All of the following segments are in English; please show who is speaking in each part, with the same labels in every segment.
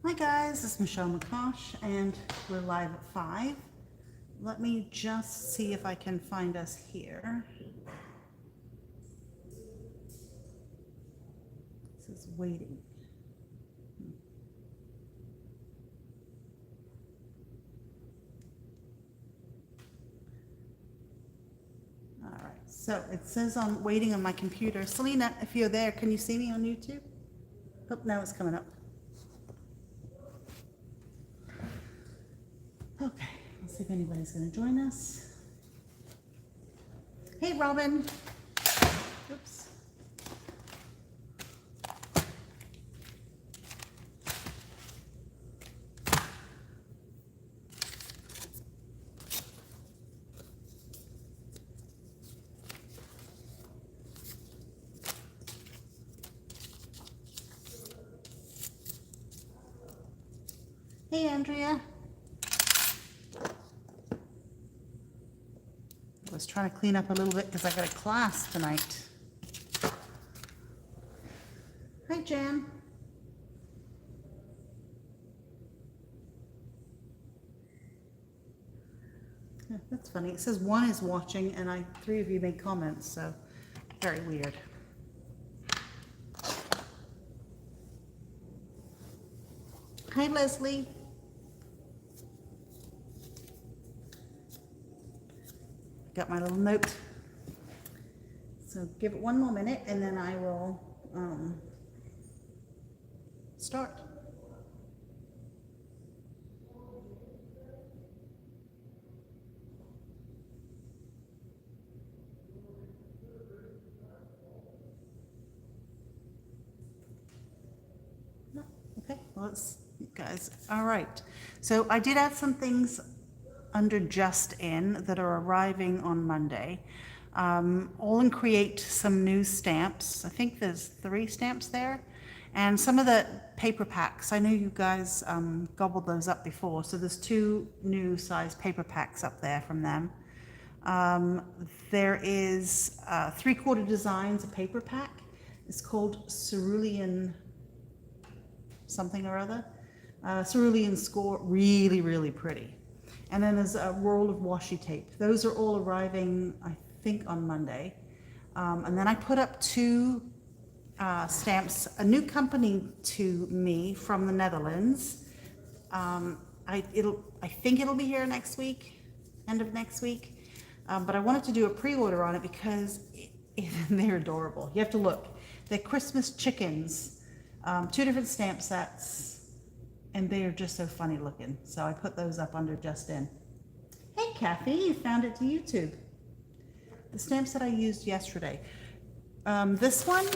Speaker 1: Hi guys, this is Michelle McCosh and we're live at 5. Let me just see if I can find us here. This is waiting. All right, so it says I'm waiting on my computer. Selena, if you're there, can you see me on YouTube? Oh, now it's coming up. Okay, let's see if anybody's going to join us. Hey, Robin. Oops. Hey, Andrea. I was trying to clean up a little bit because I got a class tonight. Hi, Jan. Yeah, that's funny. It says one is watching and 3 of you made comments, so very weird. Hi, Leslie. Got my little note. So give it one more minute and then I will start. No? Okay, well, let's, guys, all right. So I did add some things under Just In that are arriving on Monday. All in create some new stamps. I think there's 3 stamps there. And some of the paper packs, I know you guys gobbled those up before, so there's 2 new size paper packs up there from them. There is 3/4 Designs, a paper pack. It's called Cerulean something or other. Cerulean Score, really, really pretty. And then there's a roll of washi tape. Those are all arriving, I think, on Monday. And then I put up 2 stamps, a new company to me from the Netherlands. I think it'll be here next week, end of next week. But I wanted to do a pre-order on it because they're adorable. You have to look. They're Christmas chickens, 2 different stamp sets. And they are just so funny looking. So I put those up under Just In. Hey, Kathy, you found it to YouTube. The stamps that I used yesterday. This one,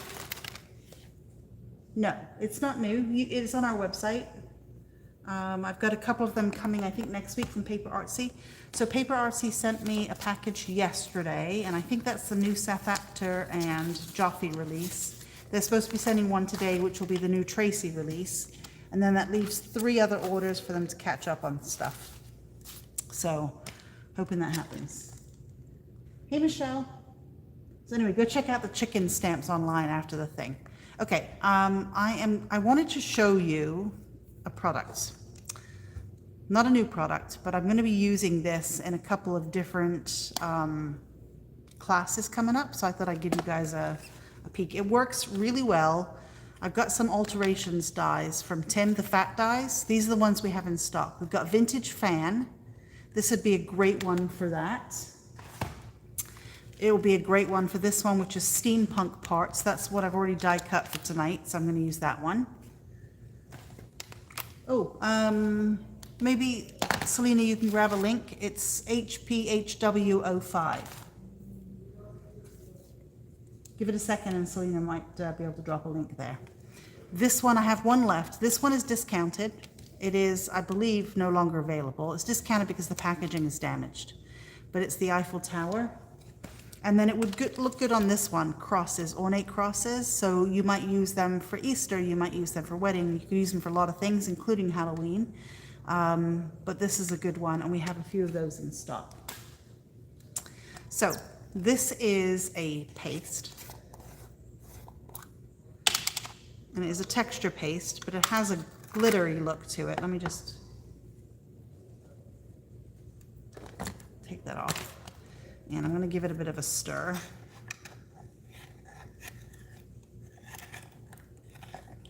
Speaker 1: no, it's not new. It's on our website. I've got a couple of them coming, I think, next week from PaperArtsy. So PaperArtsy sent me a package yesterday, and I think that's the new Seth Apter and Joffy release. They're supposed to be sending one today, which will be the new Tracy release. And then that leaves 3 other orders for them to catch up on stuff. So, hoping that happens. Hey, Michelle. So anyway, go check out the chicken stamps online after the thing. Okay, I wanted to show you a product. Not a new product, but I'm going to be using this in a couple of different classes coming up. So I thought I'd give you guys a peek. It works really well. I've got some alterations dies from Tim, the fat dies. These are the ones we have in stock. We've got Vintage Fan. This would be a great one for that. It will be a great one for this one, which is Steampunk Parts. That's what I've already die cut for tonight, so I'm going to use that one. Oh, maybe, Selena, you can grab a link. It's HPHW05. Give it a second and Selena might be able to drop a link there. This one, I have one left. This one is discounted. It is, I believe, no longer available. It's discounted because the packaging is damaged. But it's the Eiffel Tower. And then it would look good on this one, crosses, ornate crosses. So you might use them for Easter, you might use them for wedding, you could use them for a lot of things, including Halloween. But this is a good one, and we have a few of those in stock. So this is a paste. And it is a texture paste, but it has a glittery look to it. Let me just take that off. And I'm going to give it a bit of a stir.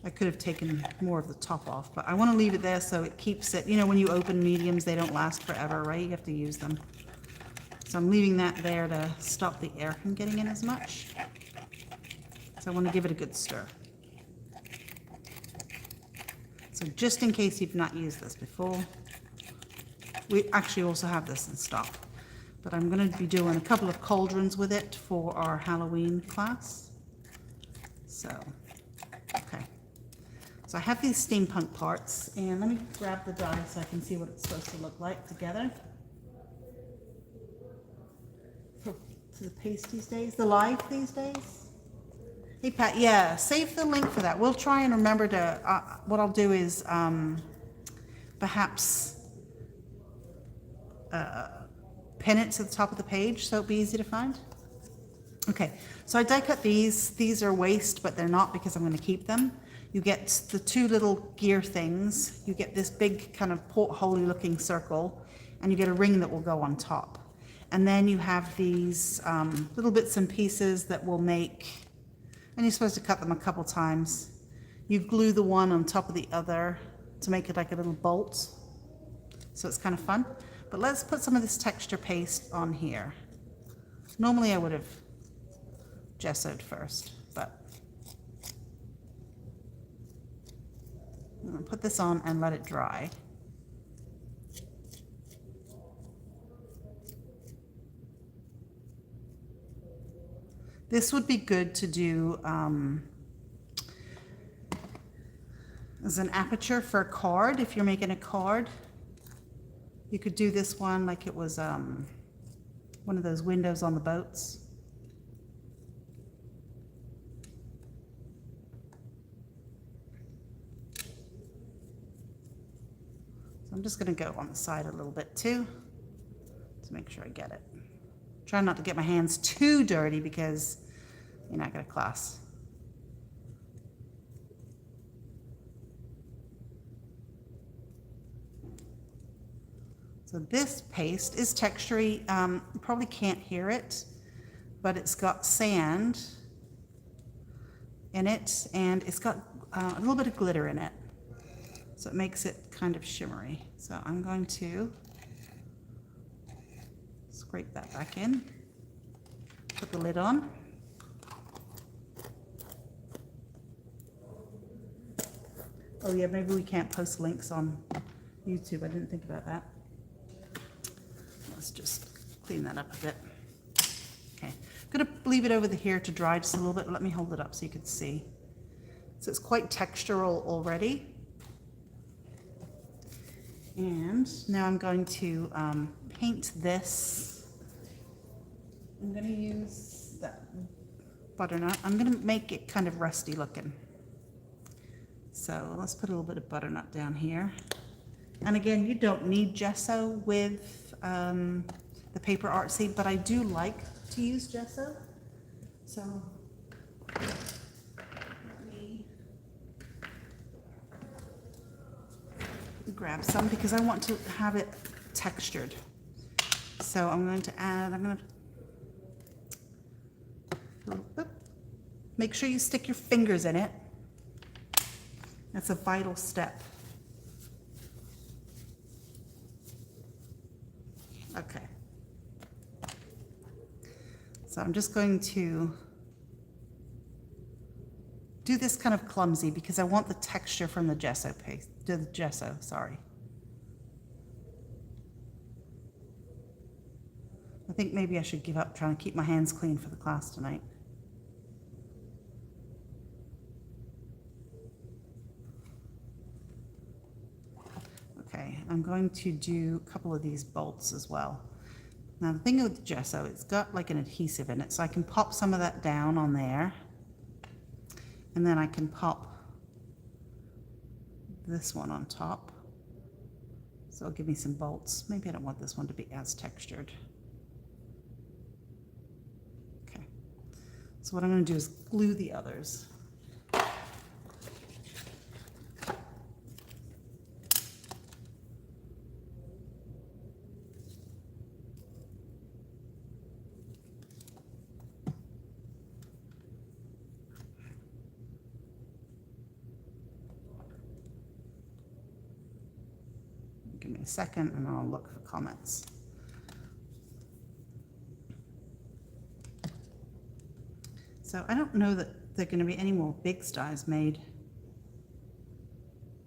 Speaker 1: I could have taken more of the top off, but I want to leave it there so it keeps it, you know, when you open mediums, they don't last forever, right? You have to use them. So I'm leaving that there to stop the air from getting in as much. So I want to give it a good stir. So just in case you've not used this before, we actually also have this in stock, but I'm going to be doing a couple of cauldrons with it for our Halloween class. So, okay. So I have these steampunk parts, and let me grab the die so I can see what it's supposed to look like together. To the paste these days, the live these days. Hey Pat, yeah, save the link for that. We'll try and remember to, what I'll do is perhaps pin it to the top of the page so it'll be easy to find. Okay, so I die cut these. These are waste, but they're not because I'm going to keep them. You get the two little gear things. You get this big kind of portholey looking circle, and you get a ring that will go on top. And then you have these little bits and pieces that will make, and you're supposed to cut them a couple times. You glue the one on top of the other to make it like a little bolt. So it's kind of fun. But let's put some of this texture paste on here. Normally I would have gessoed first, but I'm going to put this on and let it dry. This would be good to do as an aperture for a card. If you're making a card, you could do this one like it was one of those windows on the boats. So I'm just going to go on the side a little bit too to make sure I get it. Try not to get my hands too dirty because you're not going to class. So this paste is textury. You probably can't hear it, but it's got sand in it, and it's got a little bit of glitter in it. So it makes it kind of shimmery. So I'm going to scrape that back in, put the lid on. Oh yeah, maybe we can't post links on YouTube. I didn't think about that. Let's just clean that up a bit. Okay, I'm gonna leave it over here to dry just a little bit. Let me hold it up so you can see. So it's quite textural already. And now I'm going to paint this. I'm going to use that butternut. I'm going to make it kind of rusty looking. So let's put a little bit of butternut down here. And again, you don't need gesso with the PaperArtsy, but I do like to use gesso. So let me grab some because I want to have it textured. So I'm going to add, make sure you stick your fingers in it. That's a vital step. Okay. So I'm just going to do this kind of clumsy because I want the texture from the gesso paste, the gesso, sorry. I think maybe I should give up trying to keep my hands clean for the class tonight. Okay, I'm going to do a couple of these bolts as well. Now the thing with the gesso, it's got like an adhesive in it, so I can pop some of that down on there. And then I can pop this one on top. So it'll give me some bolts. Maybe I don't want this one to be as textured. Okay. So what I'm going to do is glue the others. Give me a second and I'll look for comments. So I don't know that there are going to be any more big stars made,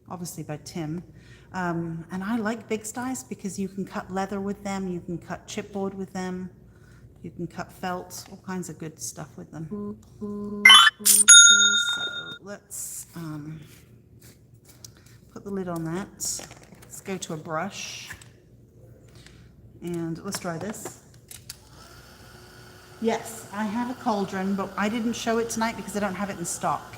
Speaker 1: obviously by Tim. And I like big stars because you can cut leather with them, you can cut chipboard with them, you can cut felt, all kinds of good stuff with them. So let's put the lid on that. Let's go to a brush and let's try this. Yes, I have a cauldron, but I didn't show it tonight because I don't have it in stock.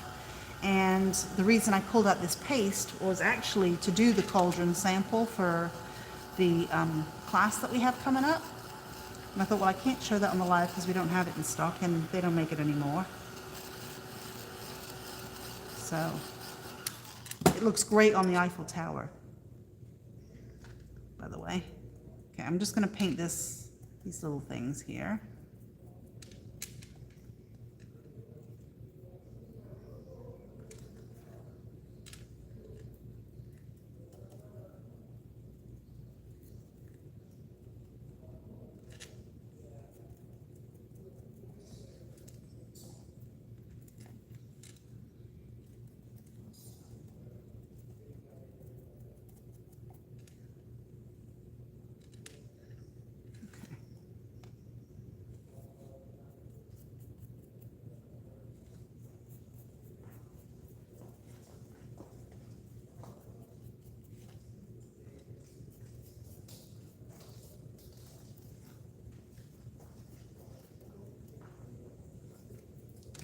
Speaker 1: And the reason I pulled out this paste was actually to do the cauldron sample for the class that we have coming up. And I thought, well, I can't show that on the live because we don't have it in stock and they don't make it anymore. So it looks great on the Eiffel Tower, by the way. Okay, I'm just going to paint these little things here.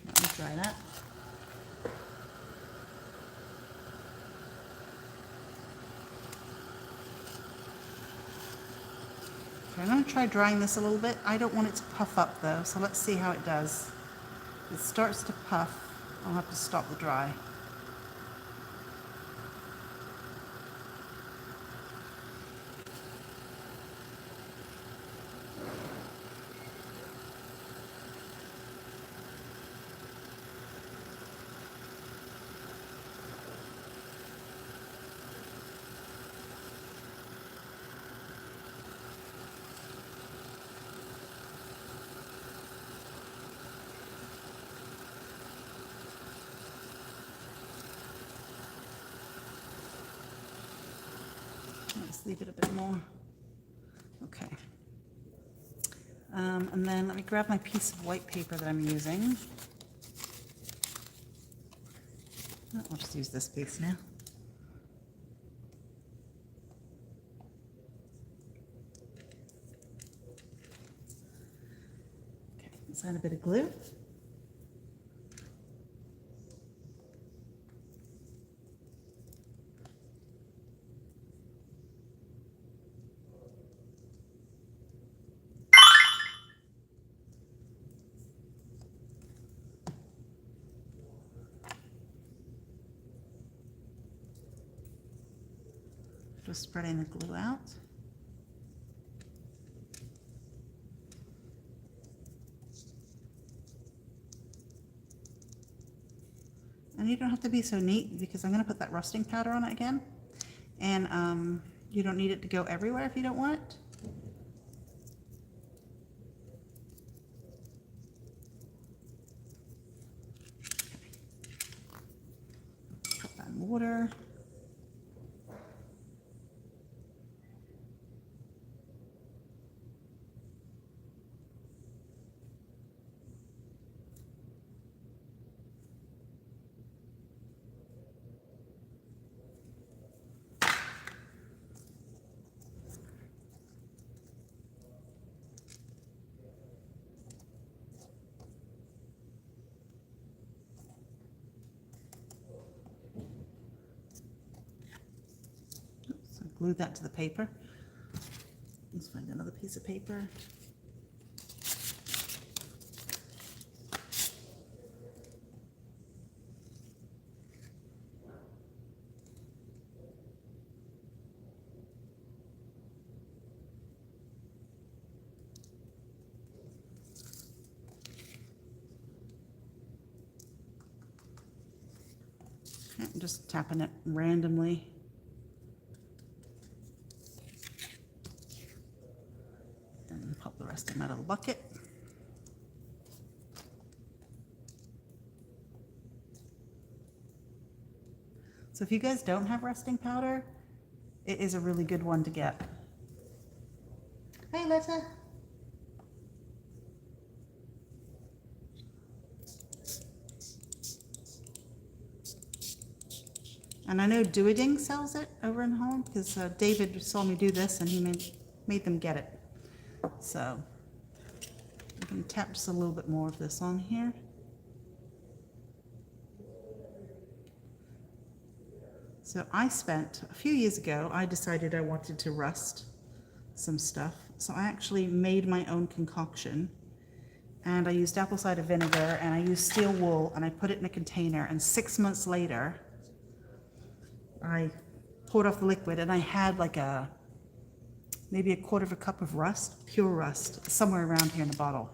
Speaker 1: Let me try that. Okay, I'm going to try drying this a little bit. I don't want it to puff up though, so let's see how it does. If it starts to puff, I'll have to stop the dry. Let's leave it a bit more. Okay. And then let me grab my piece of white paper that I'm using. Oh, I'll just use this piece now. Okay, let's add a bit of glue. Just spreading the glue out. And you don't have to be so neat because I'm going to put that rusting powder on it again. And you don't need it to go everywhere if you don't want it. Put that in water. Glue that to the paper. Let's find another piece of paper. Okay, I'm just tapping it randomly. bucket. So if you guys don't have rusting powder, it is a really good one to get. Hey, Letta. And I know Dooding sells it over in Holland because David saw me do this and he made them get it. So I'm going to tap just a little bit more of this on here. So I spent, a few years ago, I decided I wanted to rust some stuff. So I actually made my own concoction, and I used apple cider vinegar and I used steel wool and I put it in a container, and 6 months later I poured off the liquid and I had like maybe a quarter of a cup of rust, pure rust, somewhere around here in the bottle.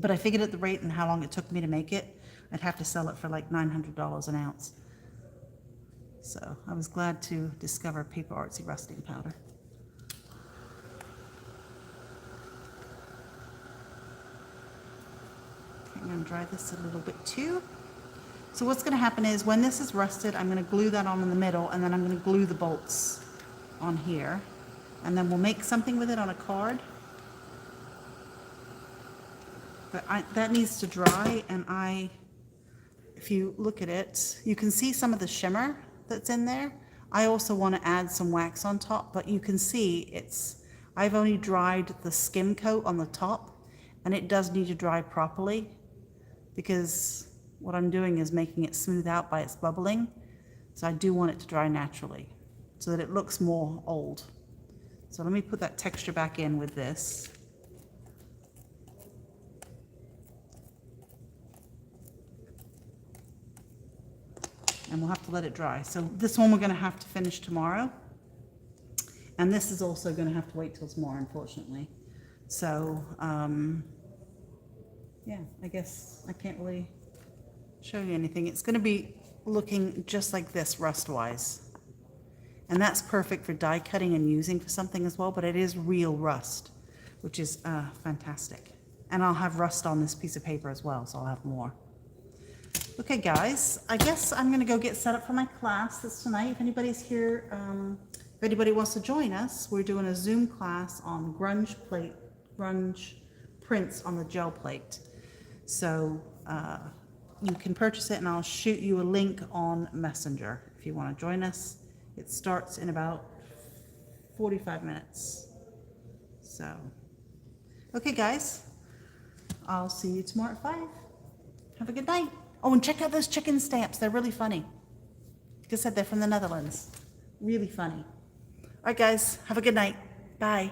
Speaker 1: But I figured at the rate and how long it took me to make it, I'd have to sell it for like $900 an ounce. So I was glad to discover PaperArtsy rusting powder. Okay, I'm going to dry this a little bit too. So what's going to happen is when this is rusted, I'm going to glue that on in the middle, and then I'm going to glue the bolts on here. And then we'll make something with it on a card. But that needs to dry, and if you look at it, you can see some of the shimmer that's in there. I also want to add some wax on top, but you can see I've only dried the skim coat on the top, and it does need to dry properly because what I'm doing is making it smooth out by its bubbling. So I do want it to dry naturally so that it looks more old. So let me put that texture back in with this. And we'll have to let it dry. So this one we're going to have to finish tomorrow. And this is also going to have to wait till tomorrow, unfortunately. So, yeah, I guess I can't really show you anything. It's going to be looking just like this rust-wise. And that's perfect for die cutting and using for something as well, but it is real rust, which is fantastic. And I'll have rust on this piece of paper as well, so I'll have more. Okay, guys, I guess I'm going to go get set up for my class this tonight. If anybody's here, if anybody wants to join us, we're doing a Zoom class on grunge prints on the gel plate. So you can purchase it, and I'll shoot you a link on Messenger if you want to join us. It starts in about 45 minutes. So, okay, guys, I'll see you tomorrow at 5. Have a good night. Oh, and check out those chicken stamps. They're really funny. Like I said, they're from the Netherlands. Really funny. All right, guys, have a good night. Bye.